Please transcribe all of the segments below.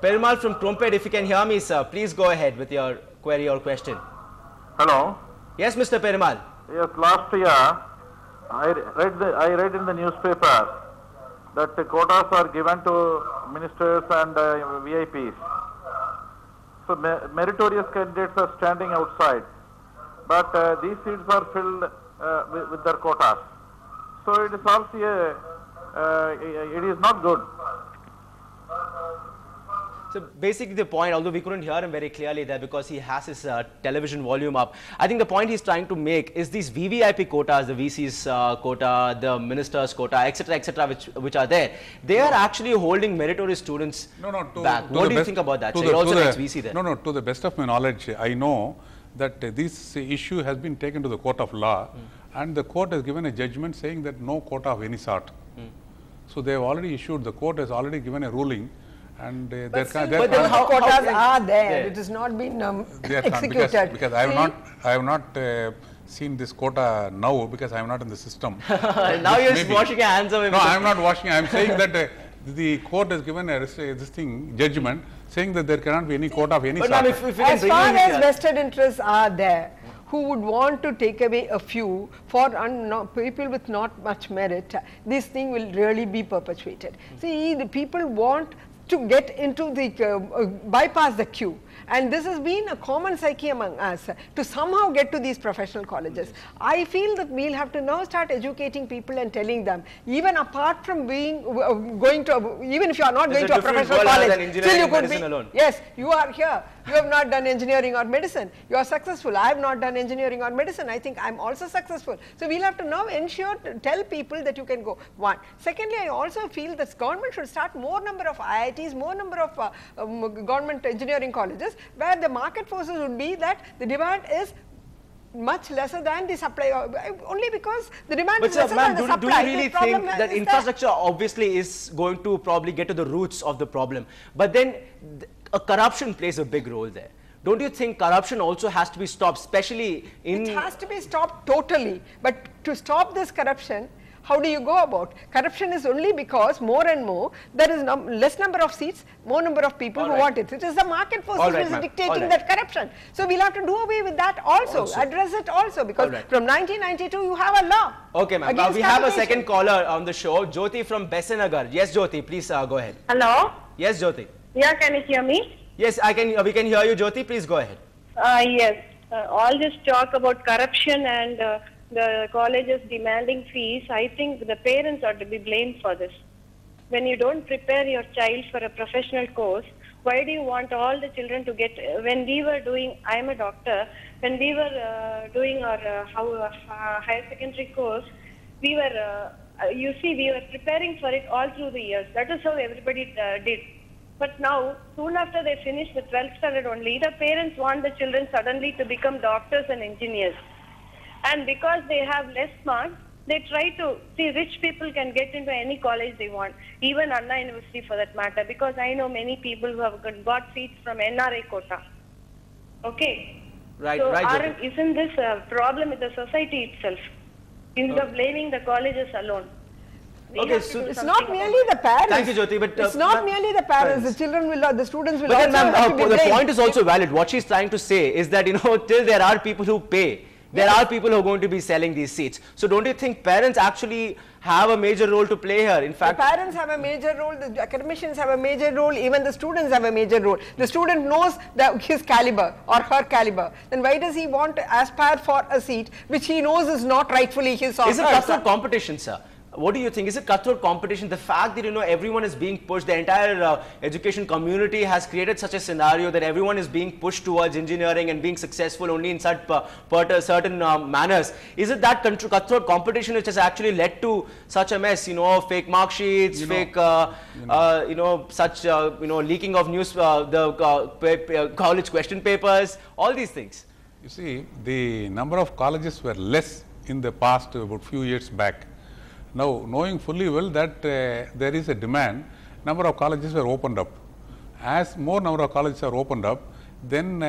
Perumal from Trumpet, if you can hear me, sir, please go ahead with your query or question. Hello. Yes, Mr. Perumal. Yes, last year I read in the newspaper that the quotas are given to ministers and VIPs. So meritorious candidates are standing outside, but these seats are filled with their quotas. So it is also it is not good. So basically the point, although we couldn't hear him very clearly there because he has his television volume up, I think the point he's trying to make is these VVIP quotas, the VC's quota, the minister's quota, etc., which are there, they are actually holding meritorious students back. What do you think about that? You're also an ex-VC there. No, to the best of my knowledge, I know that this issue has been taken to the court of law and the court has given a judgment saying that no quota of any sort. So they have already issued, the court has already given a ruling. And but the quotas are there. It has not been executed. Because I have not seen this quota now because I am not in the system. Now you're just washing your hands away. No, I am not washing. I am saying that the court has given a judgment saying that there cannot be any quota of any sort. As far as vested interests are there, who would want to take away a few for people with not much merit, this thing will really be perpetuated. See, the people want to get into the bypass the queue, and this has been a common psyche among us to somehow get to these professional colleges. I feel that we'll have to now start educating people and telling them, even apart from being going to, even if you are not going to a professional college, still you could be alone. Yes, you are here, you have not done engineering or medicine, you are successful. I have not done engineering or medicine, I think I am also successful. So we'll have to now ensure, tell people that you can go. One. Secondly, I also feel that government should start more number of IITs, more number of government engineering colleges, where the market forces would be that the demand is much lesser than the supply, only because the demand is lesser than the supply. Do you really think that infrastructure obviously is going to probably get to the roots of the problem, but then corruption plays a big role there? Don't you think corruption also has to be stopped, especially in... It has to be stopped totally, but to stop this corruption, how do you go about? Corruption is only because more and more there is less number of seats, more number of people who want it. It is the market forces which is dictating that corruption. So we'll have to do away with that also, address it also, because from 1992 you have a law. Okay, ma'am. Now we have a second caller on the show, Jyoti from Besanagar. Yes, Jyoti, please go ahead. Hello. Yes, Jyoti. Yeah, can you hear me? Yes, I can. We can hear you, Jyoti. Please go ahead. Yes. All this talk about corruption and the colleges demanding fees, I think the parents are to be blamed for this. When you don't prepare your child for a professional course, why do you want all the children to get, when we were doing, I am a doctor, when we were doing our higher secondary course, we were, you see, we were preparing for it all through the years. That is how everybody did. But now, soon after they finish the 12th standard only, the parents want the children suddenly to become doctors and engineers. And because they have less marks, they try to see rich people can get into any college they want, even Anna University for that matter, because I know many people who have got seats from NRA quota. Okay? Right, so right. Isn't this a problem with the society itself? Instead of blaming the colleges alone. Okay, so it's not merely the parents. Thank you, Jyoti. But it's not merely the parents. The children will, the students will. But then, ma'am, the point is also valid. What she's trying to say is that till there are people who pay, there are people who are going to be selling these seats. So don't you think parents actually have a major role to play here? In fact, the parents have a major role, the academicians have a major role, even the students have a major role. The student knows his caliber or her caliber. Then why does he want to aspire for a seat which he knows is not rightfully his or hers? Is it cutthroat competition, sir? What do you think? Is it cutthroat competition? The fact that everyone is being pushed, the entire education community has created such a scenario that everyone is being pushed towards engineering and being successful only in such certain manners. Is it that cutthroat competition which has actually led to such a mess? Fake mark sheets, fake, such leaking of news, the college question papers, all these things. You see, the number of colleges were less in the past, about few years back. Now, knowing fully well that there is a demand, number of colleges were opened up. As more number of colleges are opened up, then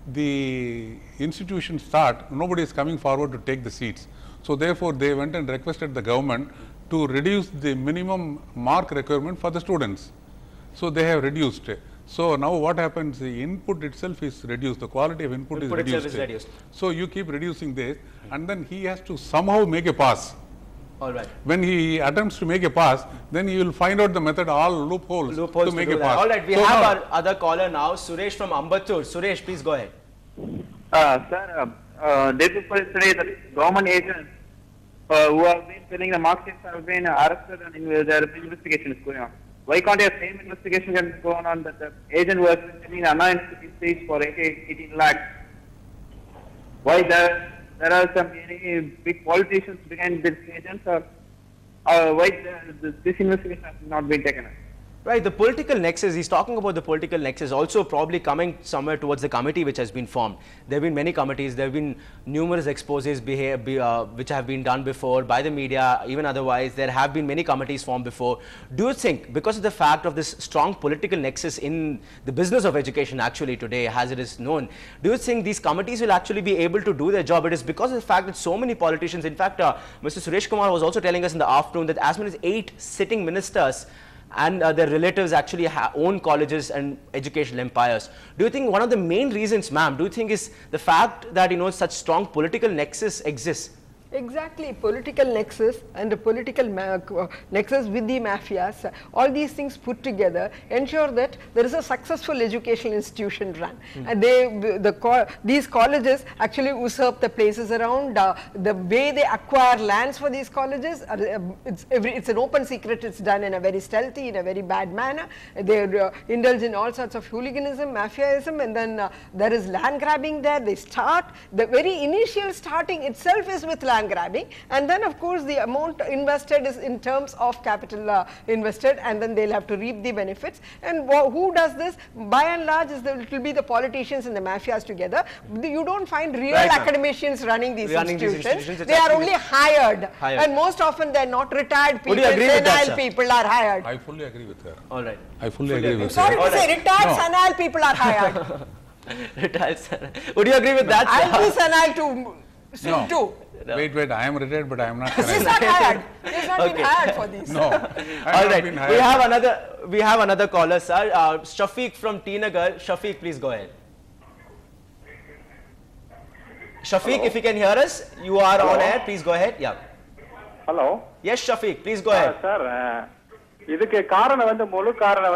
the institutions start, nobody is coming forward to take the seats. So, therefore, they went and requested the government to reduce the minimum mark requirement for the students. So, they have reduced. So now what happens, the input itself is reduced, the quality of input is reduced. So you keep reducing this, and then he has to somehow make a pass. All right. When he attempts to make a pass, then he will find out the method, all loopholes to make a pass. All right, we have our other caller now, Suresh from Ambattur. Suresh, please go ahead. Sir, day before yesterday, the government agents who have been filling the mark sheets have been arrested and their investigation is going on. Why can't a same investigation can go on that the agent who has been filling the Anna Institute fees for 18 lakhs? Why there are some any big politicians behind these agents, or why this investigation has not been taken up? Right, the political nexus, he's talking about the political nexus also probably coming somewhere towards the committee which has been formed. There have been many committees, there have been numerous exposes which have been done before by the media, even otherwise. There have been many committees formed before. Do you think, because of the fact of this strong political nexus in the business of education actually today, as it is known, do you think these committees will actually be able to do their job? It is because of the fact that so many politicians, in fact, Mr. Suresh Kumar was also telling us in the afternoon that as many as 8 sitting ministers and their relatives actually own colleges and educational empires. Do you think one of the main reasons, ma'am, do you think is the fact that, such strong political nexus exists? Exactly, political nexus and the political nexus with the mafias, all these things put together ensure that there is a successful educational institution run. And these colleges actually usurp the places around. The way they acquire lands for these colleges, it's an open secret. It's done in a very stealthy, in a very bad manner. They indulge in all sorts of hooliganism, mafiaism, and then there is land grabbing there. They start, the very initial starting itself is with land grabbing, and then of course the amount invested is in terms of capital invested, and then they'll have to reap the benefits. And who does this? By and large, it will be the politicians and the mafias together. You don't find real academicians running these institutions. They are only hired, and most often they're not retired people. Senile people are hired. I fully agree with her. All right. I fully agree with her. Sorry to say, retired senile people are hired. Retired senile. Would you agree with that? I'll be senile too. Wait, I am retired, but I am not He's not hired. He's not been hired for this. No. All right. We have another caller, sir. Shafiq from Tinagar. Shafiq, please go ahead. Shafiq, if you can hear us, you are on air. Please go ahead. Yeah. Hello. Yes, Shafiq, please go ahead. Sir, இதுக்கு காரணம் வந்து முழு காரணம்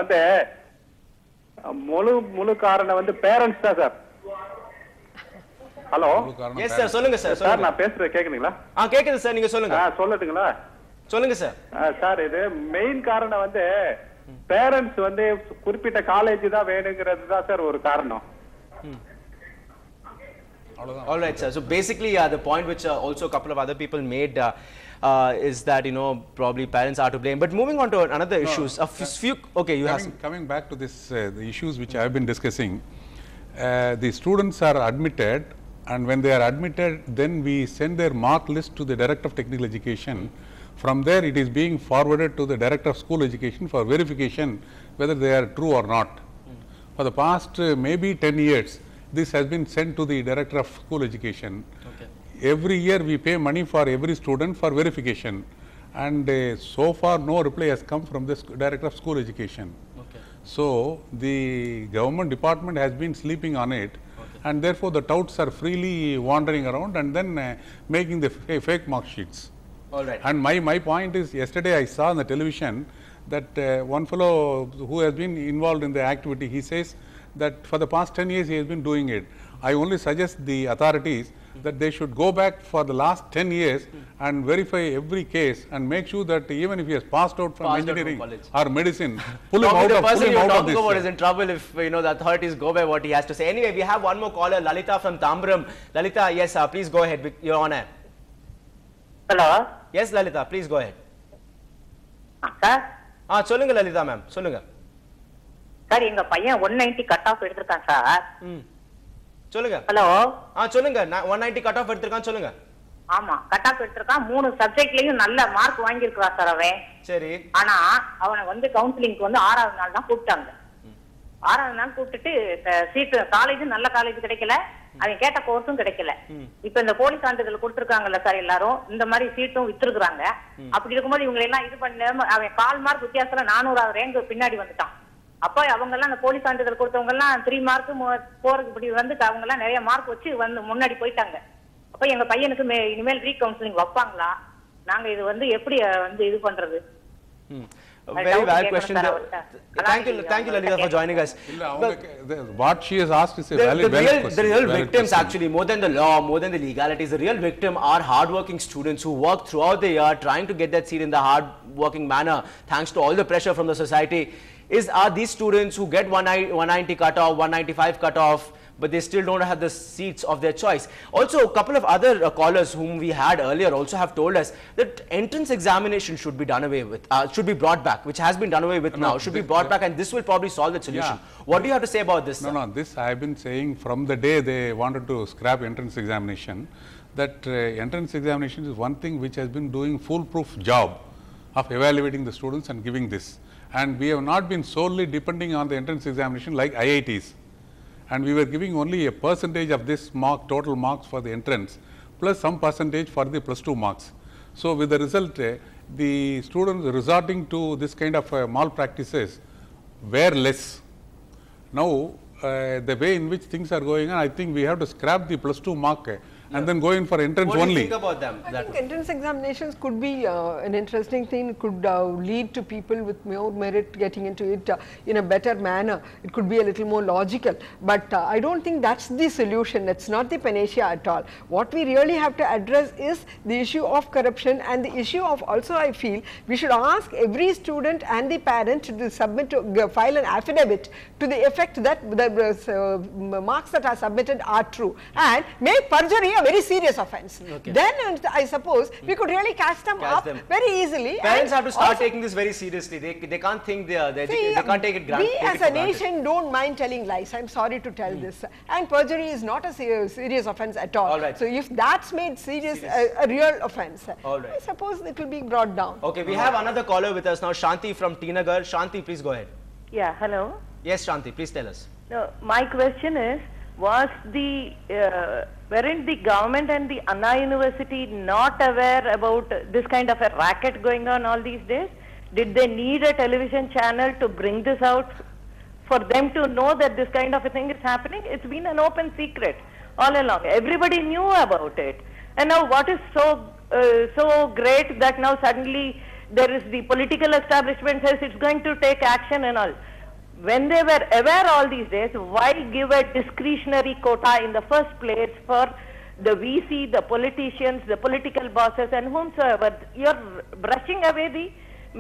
வந்து parents தான் sir. Hello. Yes sir, சொல்லுங்க sir. Sir நான் பேசுறது கேக்குதுங்களா? கேக்குது சார், நீங்க சொல்லுங்க. சொல்லட்டுங்களா? சொல்லுங்க சார். சார் இது மெயின் காரணம் வந்து பேரண்ட்ஸ் வந்து குறிப்பிட்ட காலேஜ் தான் வேணுங்கிறது தான் சார் ஒரு காரணம். All right sir. So basically the point which also a couple of other people made is that probably parents are to blame. But moving on to another issues, coming back to this the issues which I have been discussing, the students are admitted, and when they are admitted, then we send their mark list to the Director of Technical Education. From there it is being forwarded to the Director of School Education for verification whether they are true or not. For the past maybe 10 years, this has been sent to the Director of School Education. Every year we pay money for every student for verification, and so far no reply has come from the Director of School Education. So the government department has been sleeping on it, and therefore the touts are freely wandering around and then making the fake mark sheets. All right. And my point is, yesterday I saw on the television that one fellow who has been involved in the activity, he says that for the past 10 years he has been doing it. I only suggest the authorities that they should go back for the last 10 years and verify every case and make sure that even if he has passed out from engineering or medicine, pull him out of this. The person you're talking about is in trouble if the authorities go by what he has to say. Anyway, we have one more caller, Lalita from Tambaram. Lalita, yes, please go ahead. You're on air. Hello. Yes, Lalita, please go ahead. Sir. சொல்லுங்க Lalita ma'am, சொல்லுங்க. Sir எங்க பையன் 190 cut off எடுத்துட்டான் sir. சொல்லுங்க. Hello. சொல்லுங்க. 190 cut off எடுத்துட்டான் சொல்லுங்க. ஆமா, கட் ஆஃப் எடுத்துட்டான். 3 சப்ஜெக்ட்லயும் நல்ல மார்க் வாங்கி இருக்கான் சார் அவன். சரி. ஆனா அவனை வந்து கவுன்சிலிங்க்கு வந்து 6வது நாள் தான் கூப்பிட்டாங்க. 6வது நாள் கூப்பிட்டுட்டு சீட் காலேஜ் நல்ல காலேஜ் கிடைக்கல, அவன் கேட்ட கோர்ஸும் கிடைக்கல. இப்ப இந்த போலி சான்றிதழ் கொடுத்திருக்காங்கல்ல சார் எல்லாரும், இந்த மாதிரி சீட்டும் வித்துருக்காங்க. அப்படி இருக்கும்போது இவங்க எல்லாம் இது பண்ண அவன் 1/4 மார்க் வித்தியாசத்துல 400வது ரேங்க் பின்னாடி வந்துட்டான். அப்ப அவங்க எல்லாம் அந்த போலி சான்றிதழ் கொடுத்தவங்க எல்லாம் 3 மார்க் 4 இப்படி வந்து அவங்க எல்லாம் நிறைய மார்க் வச்சு வந்து முன்னாடி போயிட்டாங்க. அப்ப எங்க பையனுக்கு இனிமேல் ரீகவுன்சிலிங் வைப்பாங்களா? நாங்க இது வந்து எப்படி வந்து இது பண்றது? Very valid question. Thank you, Lalita, for joining us. What she has asked is a valid question. The real victims, actually, more than the law, more than the legalities, the real victim are hardworking students who work throughout the year trying to get that seat in the hard-working manner, thanks to all the pressure from the society. Are these students who get 190 cutoff, 195 cutoff, but they still don't have the seats of their choice? Also, a couple of other callers whom we had earlier also have told us that entrance examination should be done away with, should be brought back, which has been done away with now, should be brought back, and this will probably solve the solution. What do you have to say about this? No, this I have been saying from the day they wanted to scrap entrance examination, that entrance examination is one thing which has been doing foolproof job of evaluating the students and giving this. And we have not been solely depending on the entrance examination like IITs. And we were giving only a percentage of this total marks for the entrance, plus some percentage for the +2 marks. So with the result, the students resorting to this kind of malpractices were less. Now, the way in which things are going on, I think we have to scrap the +2 mark and then go in for entrance only. What do you think about them? I think entrance examinations could be an interesting thing. It could lead to people with more merit getting into it in a better manner. It could be a little more logical. But I don't think that's the solution. That's not the panacea at all. What we really have to address is the issue of corruption, and the issue of also, I feel, we should ask every student and the parent to submit, file an affidavit to the effect that the marks that are submitted are true, and make perjury a very serious offence. Then I suppose we could really catch them up very easily. Parents have to start taking this very seriously. They can't think they can't take it granted. We as a nation don't mind telling lies. I'm sorry to tell this. And perjury is not a serious offence at all. So if that's made serious, a real offence, I suppose it will be brought down. Okay, we have another caller with us now, Shanti from Tinagar. Shanti, please go ahead. Yeah, hello. Yes, Shanti, please tell us. No, my question is, weren't the government and the Anna University not aware about this kind of a racket going on all these days? Did they need a television channel to bring this out for them to know that this kind of a thing is happening? It's been an open secret all along. Everybody knew about it. And now what is so great that now suddenly there is the political establishment says it's going to take action and all. When they were aware all these days, why give a discretionary quota in the first place for the VC, the politicians, the political bosses and whomsoever? You're brushing away the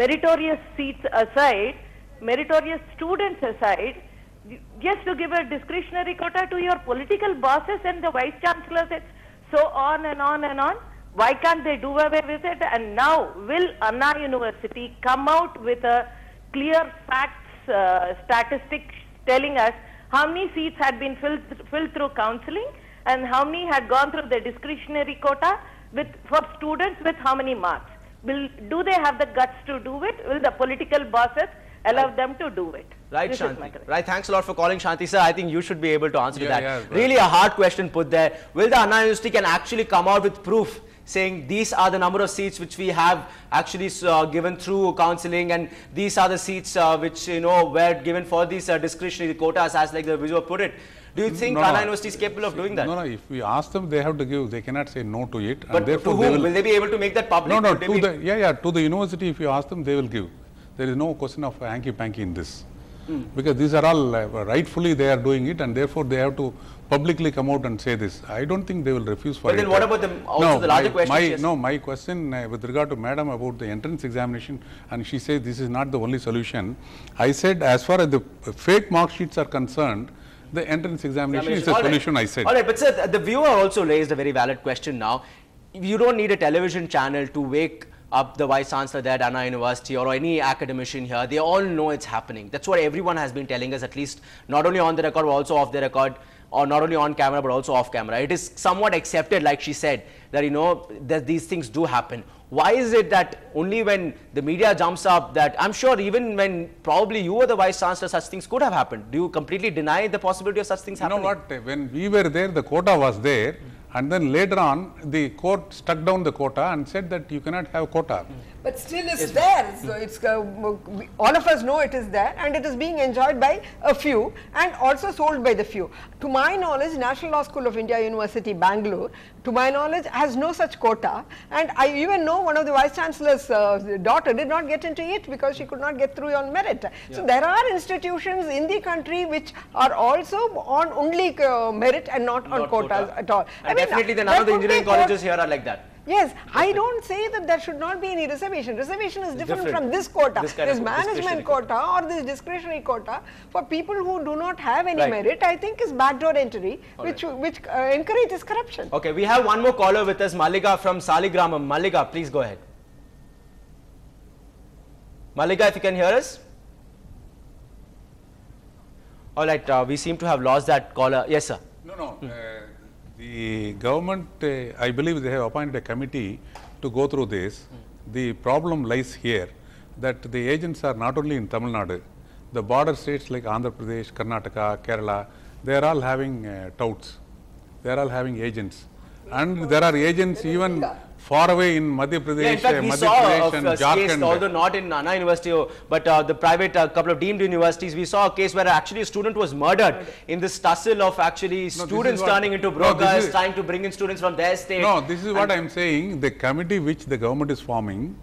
meritorious seats aside, meritorious students aside, just to give a discretionary quota to your political bosses and the vice chancellors, so on and on and on. Why can't they do away with it? And now, will Anna University come out with a clear facts, statistics telling us how many seats had been filled through counseling and how many had gone through the discretionary quota for students with how many marks? Do they have the guts to do it? Will the political bosses allow them to do it? Right, Shanti. Right, thanks a lot for calling, Shanti sir. I think you should be able to answer that. Yeah, right. Really a hard question put there. Will the Anna University can actually come out with proof saying these are the number of seats which we have actually given through counseling, and these are the seats which were given for these discretionary quotas, as like the visual put it? Do you think Anna University is capable of doing that? No, if we ask them, they have to give. They cannot say no to it. But to whom? Will they be able to make that public? No, to the university, if you ask them, they will give. There is no question of hanky-panky in this. Because these are all rightfully they are doing it, and therefore they have to publicly come out and say this. I don't think they will refuse for it. But then what about the larger question? My question with regard to madam about the entrance examination, and she says this is not the only solution. I said as far as the fake mark sheets are concerned, the entrance examination is a solution, I said. Alright, but sir, the viewer also raised a very valid question now. You don't need a television channel to wake up the vice chancellor there at Anna University or any academician here. They all know it's happening. That's what everyone has been telling us, at least not only on the record but also off the record, or not only on camera but also off camera. It is somewhat accepted, like she said, that that these things do happen. Why is it that only when the media jumps up, that I'm sure even when probably you were the vice chancellor, such things could have happened? Do you completely deny the possibility of such things happening? You know what, when we were there, the quota was there, and then later on the court struck down the quota and said that you cannot have quota. But still it's there. So it's all of us know it is there, and it is being enjoyed by a few and also sold by the few. To my knowledge, National Law School of India, University, Bangalore, to my knowledge, has no such quota, and I even know one of the Vice Chancellor's daughter did not get into it because she could not get through on merit. Yeah. So there are institutions in the country which are also on only merit and not on quotas at all. And definitely none of the engineering colleges here are like that. Yes, I don't say that there should not be any reservation. Reservation is different from this quota. This management quota or this discretionary quota for people who do not have any merit, I think is backdoor entry, which encourages corruption. Okay, we have one more caller with us, Mallika from Saligramam. Mallika, please go ahead. Mallika, if you can hear us. All right, we seem to have lost that caller. Yes, sir. No. The government, I believe they have appointed a committee to go through this. The problem lies here that the agents are not only in Tamil Nadu, the border states like Andhra Pradesh, Karnataka, Kerala, they are all having touts, they are all having agents. And there are agents even far away in Madhya Pradesh, in fact, we saw a case, although not in Anna University, but the private couple of deemed universities, we saw a case where actually a student was murdered in this tussle of actually students turning into brokers, trying to bring in students from their state. No, this is what I am saying. The committee which the government is forming,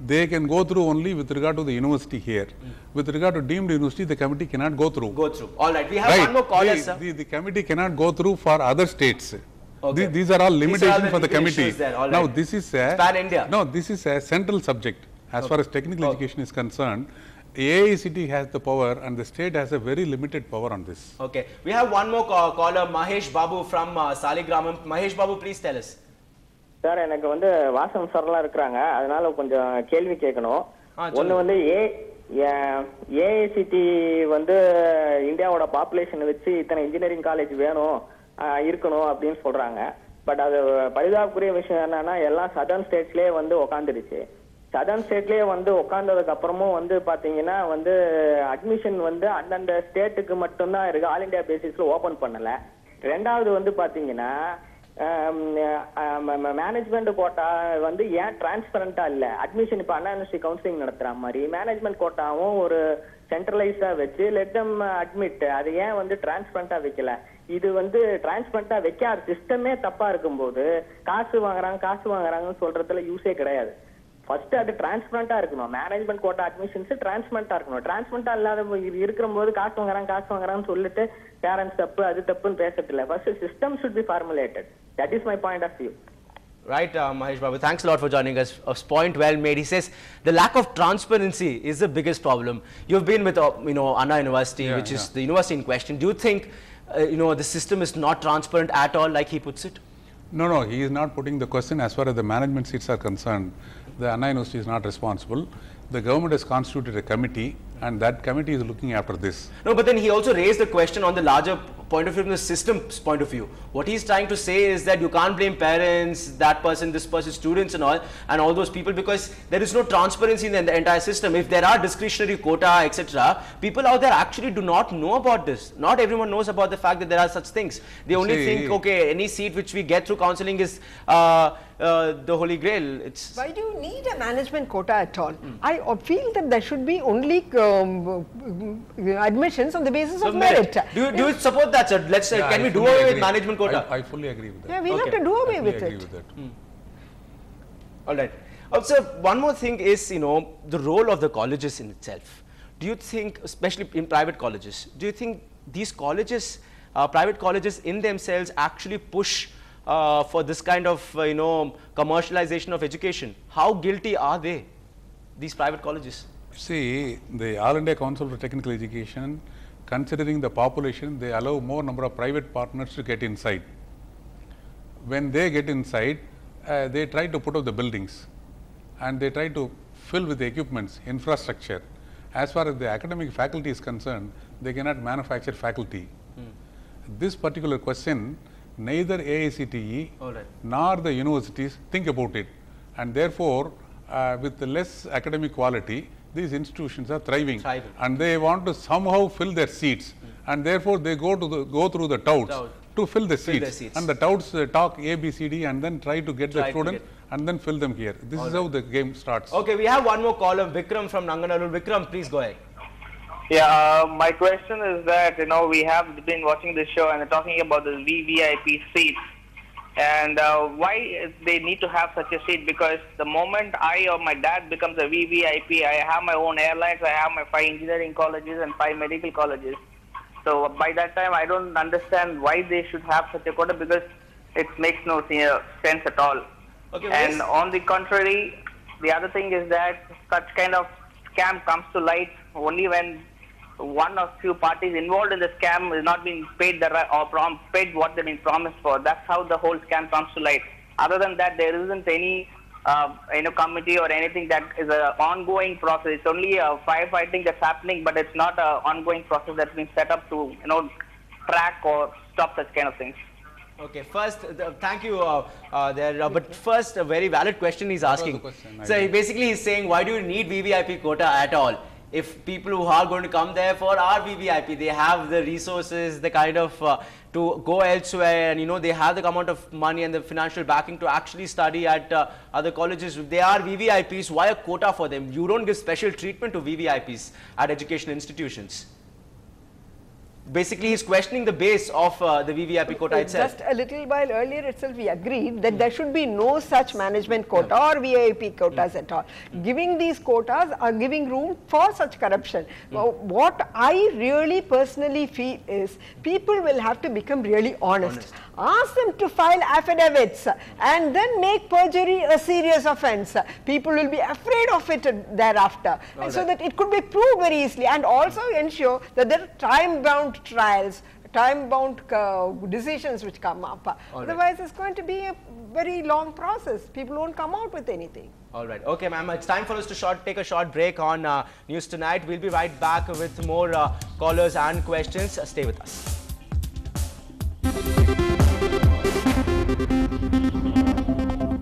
they can go through only with regard to the university here. With regard to deemed university, the committee cannot go through. All right, we have one more caller, sir. The committee cannot go through for other states. Okay. These are all limitations for the committee. Now, this is Pan-India. No, this is a central subject as far as technical education is concerned. AICT has the power and the state has a very limited power on this. Okay, we have one more caller, Mahesh Babu from Saligramam. Mahesh Babu, please tell us. Sir, எனக்கு வந்து வாசம் சரலா இருக்காங்க, அதனால கொஞ்சம் கேள்வி கேட்கணும். ஒன்னு வந்து AICT வந்து இந்தியாவோட பாப்புலேஷன் வச்சு இத்தனை இன்ஜினியரிங் காலேஜ் வேணும் இருக்கணும் அப்படின்னு சொல்றாங்க. பட் அது பரிதாபக்குரிய விஷயம் என்னன்னா எல்லா சதர்ன் ஸ்டேட்ஸ்லயே வந்து உட்காந்துருச்சு. சதர்ன் ஸ்டேட்லயே வந்து உட்கார்ந்ததுக்கு அப்புறமும் வந்து பாத்தீங்கன்னா வந்து அட்மிஷன் வந்து அந்தந்த ஸ்டேட்டுக்கு மட்டும்தான் இருக்கு, ஆல் இண்டியா பேசிஸ்ல ஓபன் பண்ணல. ரெண்டாவது வந்து பாத்தீங்கன்னா மேனேஜ்மெண்ட் கோட்டா வந்து ஏன் டிரான்ஸ்பரண்டா இல்ல? அட்மிஷன் இப்ப அண்ணா யூனிவர்சிட்டி கவுன்சிலிங் நடத்துற மாதிரி மேனேஜ்மெண்ட் கோட்டாவும் ஒரு சென்ட்ரலைஸ்டா வச்சு லெட் தம் அட்மிட், அது ஏன் வந்து டிரான்ஸ்பரண்டா வைக்கல? இது வந்து டிரான்ஸ்பரண்டா வைக்காத சிஸ்டமே தப்பா இருக்கும்போது காசு வாங்குறாங்கன்னு சொல்றதுல யூஸே கிடையாது. ஃபர்ஸ்ட் அது டிரான்ஸ்பரண்டா இருக்கணும். மேனேஜ்மெண்ட் கோட்டா அட்மிஷன்ஸ் டிரான்ஸ்பரண்டா இருக்கணும். டிரான்ஸ்பரண்டா இல்லாத இருக்கிற போது காசு வாங்குறாங்கன்னு சொல்லிட்டு பேரண்ட்ஸ் தப்பு அது தப்புன்னு பேசுறது இல்ல. First system should be formulated. That is my point of view. Right, Mahesh Babu, thanks a lot for joining us. A point well made. He says the lack of transparency is the biggest problem. You've been with Anna University, which is the university in question. Do you think the system is not transparent at all, like he puts it? No, he is not putting the question. As far as the management seats are concerned, the Anna University is not responsible. The government has constituted a committee and that committee is looking after this. No, but then he also raised the question on the larger point of view, from the system's point of view. What he's trying to say is that you can't blame parents, that person, this person, students and all those people, because there is no transparency in the entire system. If there are discretionary quota, etc., people out there actually do not know about this. Not everyone knows about the fact that there are such things. They only think, okay, any seat which we get through counseling is the holy grail. Why do you need a management quota at all? I feel that there should be only admissions on the basis of merit. Do you support that, sir? Let's say, can we do away with management quota? I fully agree with that. Yeah, we have to do away with it. All right. Also, one more thing is, the role of the colleges in itself. Do you think, especially in private colleges, do you think these colleges, private colleges in themselves actually push for this kind of, commercialization of education? How guilty are they, these private colleges? See, the All India Council for Technical Education, considering the population, they allow more number of private partners to get inside. When they get inside, they try to put up the buildings and they try to fill with the equipments, infrastructure. As far as the academic faculty is concerned, they cannot manufacture faculty. This particular question, neither AICTE nor the universities think about it, and therefore with the less academic quality, these institutions are thriving. And they want to somehow fill their seats, and therefore they go through the touts to fill the seats. And the touts talk A, B, C, D and then try to get the student and then fill them here. This is how the game starts. Okay, we have one more caller, Vikram from Nanganallur. Vikram, please go ahead. Yeah, my question is that, we have been watching this show and they're talking about the VVIP seats. And why they need to have such a seat? Because the moment I or my dad becomes a VVIP, I have my own airlines, I have my 5 engineering colleges and 5 medical colleges. So by that time, I don't understand why they should have such a quota, because it makes no sense at all. Okay, and on the contrary, the other thing is that such kind of scam comes to light only when one or few parties involved in the scam is not being paid paid what they've been promised for. That's how the whole scam comes to light. Other than that, there isn't any committee or anything that is an ongoing process. It's only a firefighting that's happening, but it's not an ongoing process that's been set up to track or stop such kind of things. Okay, first, thank you but first, a very valid question he's asking. So basically he's saying, why do you need VVIP quota at all? If people who are going to come there for are VVIP, they have the resources, the kind of to go elsewhere, and they have the amount of money and the financial backing to actually study at other colleges. If they are VVIPs, why a quota for them? You don't give special treatment to VVIPs at education institutions. Basically, he's questioning the base of the VVIP quota itself. Just a little while earlier itself, we agreed that there should be no such management quota or VIP quotas at all. Giving these quotas are giving room for such corruption. What I really personally feel is people will have to become really honest. Ask them to file affidavits and then make perjury a serious offence. People will be afraid of it thereafter. And so that it could be proved very easily, and also ensure that there are time-bound trials, time-bound decisions which come up. Otherwise, it's going to be a very long process. People won't come out with anything. All right. Okay, ma'am. It's time for us to take a short break on News Tonight. We'll be right back with more callers and questions. Stay with us.